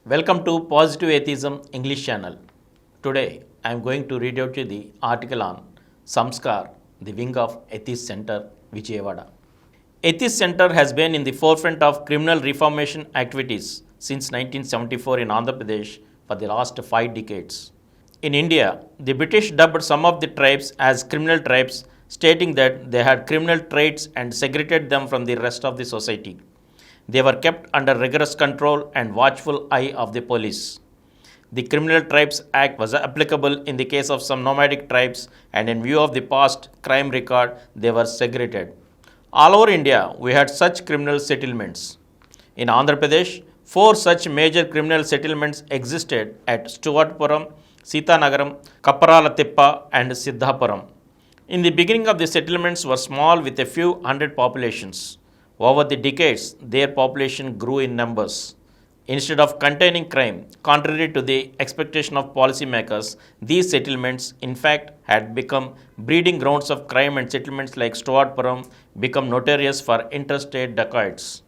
Welcome to Positive Atheism English channel. Today I am going to read out you the article on SAMSKAR, the wing of Atheist Center, Vijayawada. Atheist Center has been in the forefront of criminal reformation activities since 1974 in Andhra Pradesh for the last 5 decades. In India, the British dubbed some of the tribes as criminal tribes, stating that they had criminal traits and segregated them from the rest of the society. They were kept under rigorous control and watchful eye of the police. The Criminal Tribes Act was applicable in the case of some nomadic tribes, and in view of the past crime record, they were segregated. All over India, we had such criminal settlements. In Andhra Pradesh, 4 such major criminal settlements existed at Stuartpuram, Sitanagaram, Kaparalatippa, and Siddhapuram. In the beginning of the settlements were small with a few hundred populations. Over the decades, their population grew in numbers. Instead of containing crime, contrary to the expectation of policymakers, these settlements, in fact, had become breeding grounds of crime, and settlements like Stuartpuram become notorious for interstate dacoits.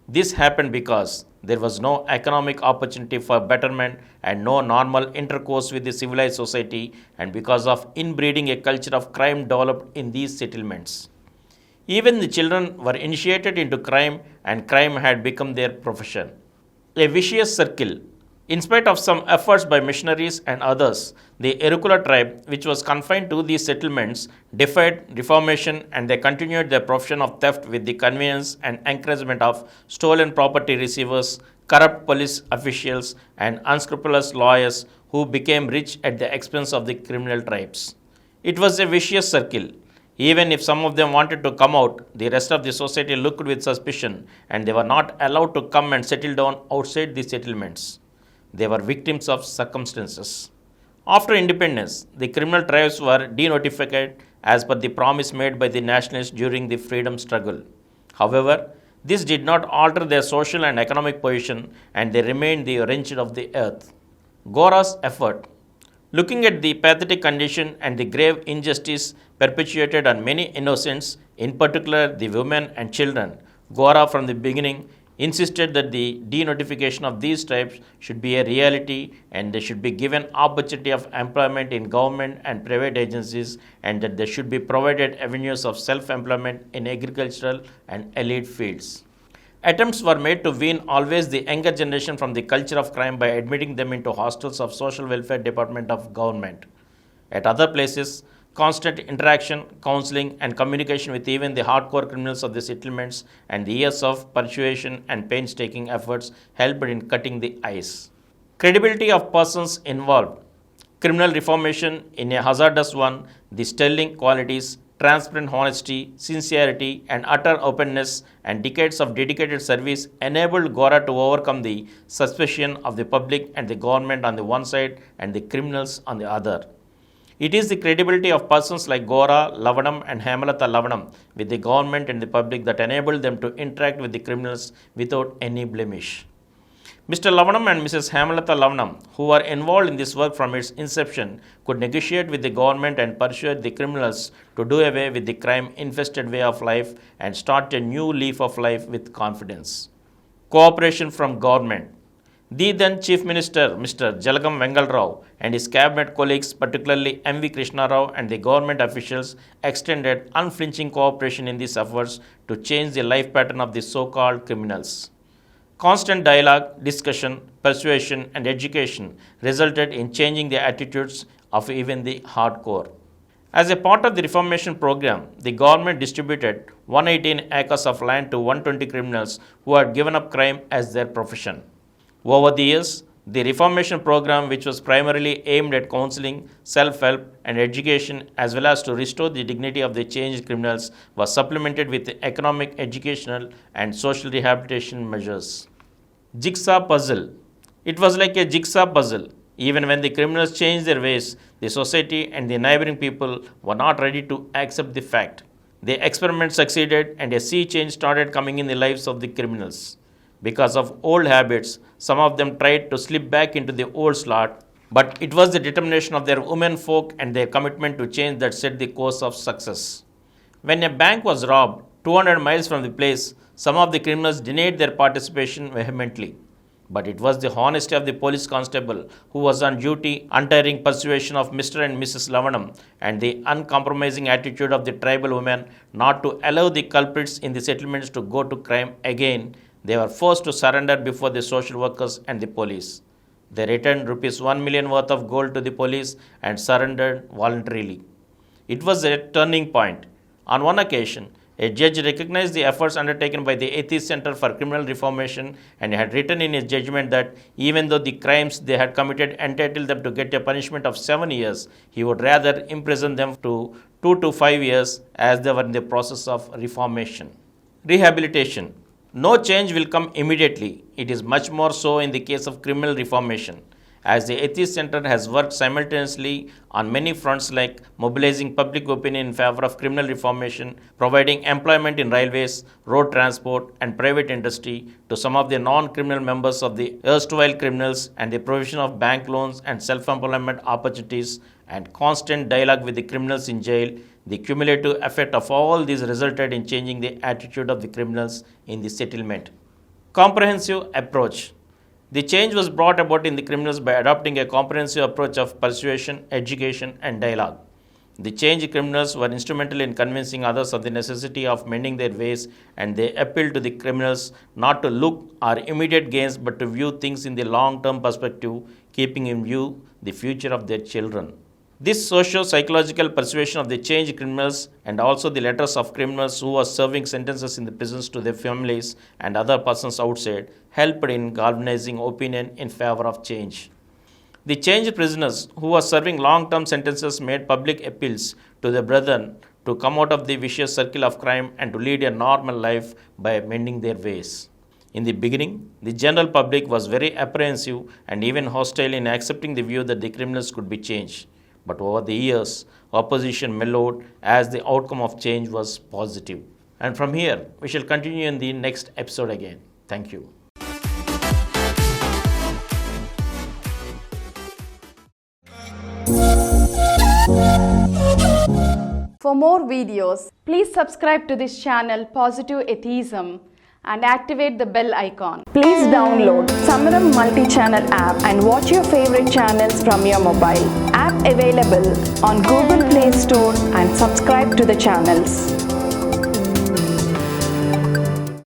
This happened because there was no economic opportunity for betterment and no normal intercourse with the civilized society, and because of inbreeding a culture of crime developed in these settlements. Even the children were initiated into crime, and crime had become their profession. A vicious circle. In spite of some efforts by missionaries and others, the Erukula tribe, which was confined to these settlements, defied reformation, and they continued their profession of theft with the convenience and encouragement of stolen property receivers, corrupt police officials, and unscrupulous lawyers who became rich at the expense of the criminal tribes. It was a vicious circle. Even if some of them wanted to come out, the rest of the society looked with suspicion, and they were not allowed to come and settle down outside the settlements. They were victims of circumstances. After independence, the criminal tribes were denotified as per the promise made by the nationalists during the freedom struggle. However, this did not alter their social and economic position, and they remained the wrenched of the earth. Gora's effort. Looking at the pathetic condition and the grave injustice perpetuated on many innocents, in particular the women and children, Gora from the beginning insisted that the denotification of these tribes should be a reality, and they should be given opportunity of employment in government and private agencies, and that they should be provided avenues of self-employment in agricultural and elite fields. Attempts were made to wean always the younger generation from the culture of crime by admitting them into hostels of social welfare department of government. At other places, constant interaction, counseling, and communication with even the hardcore criminals of the settlements and the years of persuasion and painstaking efforts helped in cutting the ice. Credibility of persons involved. Criminal reformation in a hazardous one, the sterling qualities, transparent honesty, sincerity, and utter openness, and decades of dedicated service enabled Gora to overcome the suspicion of the public and the government on the one side and the criminals on the other. It is the credibility of persons like Gora, Lavanam, and Hemalata Lavanam with the government and the public that enabled them to interact with the criminals without any blemish. Mr. Lavanam and Mrs. Hemalata Lavanam, who were involved in this work from its inception, could negotiate with the government and persuade the criminals to do away with the crime-infested way of life and start a new leaf of life with confidence. Cooperation from government. The then Chief Minister, Mr. Jalagam Vengal Rao, and his cabinet colleagues, particularly M.V. Krishna Rao and the government officials, extended unflinching cooperation in these efforts to change the life pattern of the so-called criminals. Constant dialogue, discussion, persuasion, and education resulted in changing the attitudes of even the hardcore. As a part of the Reformation program, the government distributed 118 acres of land to 120 criminals who had given up crime as their profession. Over the years, the Reformation program, which was primarily aimed at counseling, self-help, and education, as well as to restore the dignity of the changed criminals, was supplemented with economic, educational, and social rehabilitation measures. Jigsaw Puzzle. It was like a jigsaw puzzle. Even when the criminals changed their ways, the society and the neighboring people were not ready to accept the fact. The experiment succeeded, and a sea change started coming in the lives of the criminals. Because of old habits, some of them tried to slip back into the old slot, but it was the determination of their women folk and their commitment to change that set the course of success. When a bank was robbed 200 miles from the place, some of the criminals denied their participation vehemently. But it was the honesty of the police constable who was on duty, untiring persuasion of Mr. and Mrs. Lavanam, and the uncompromising attitude of the tribal women not to allow the culprits in the settlements to go to crime again. They were forced to surrender before the social workers and the police. They returned rupees 1 million worth of gold to the police and surrendered voluntarily. It was a turning point. On one occasion, a judge recognized the efforts undertaken by the Atheist Center for Criminal Reformation and had written in his judgment that even though the crimes they had committed entitled them to get a punishment of 7 years, he would rather imprison them to 2 to 5 years as they were in the process of reformation. Rehabilitation. No change will come immediately. It is much more so in the case of criminal reformation, as the Atheist Center has worked simultaneously on many fronts like mobilizing public opinion in favor of criminal reformation, providing employment in railways, road transport and private industry to some of the non-criminal members of the erstwhile criminals, and the provision of bank loans and self-employment opportunities, and constant dialogue with the criminals in jail. The cumulative effect of all these resulted in changing the attitude of the criminals in the settlement. Comprehensive approach. The change was brought about in the criminals by adopting a comprehensive approach of persuasion, education, and dialogue. The changed criminals were instrumental in convincing others of the necessity of mending their ways, and they appealed to the criminals not to look at immediate gains but to view things in the long-term perspective, keeping in view the future of their children. This socio-psychological persuasion of the changed criminals and also the letters of criminals who were serving sentences in the prisons to their families and other persons outside helped in galvanizing opinion in favor of change. The changed prisoners who were serving long-term sentences made public appeals to their brethren to come out of the vicious circle of crime and to lead a normal life by mending their ways. In the beginning, the general public was very apprehensive and even hostile in accepting the view that the criminals could be changed. But over the years, opposition mellowed as the outcome of change was positive. And from here, we shall continue in the next episode again. Thank you. For more videos, please subscribe to this channel Positive Atheism and activate the bell icon. Please download Samaram multi-channel app and watch your favorite channels from your mobile. App available on Google Play Store and subscribe to the channels.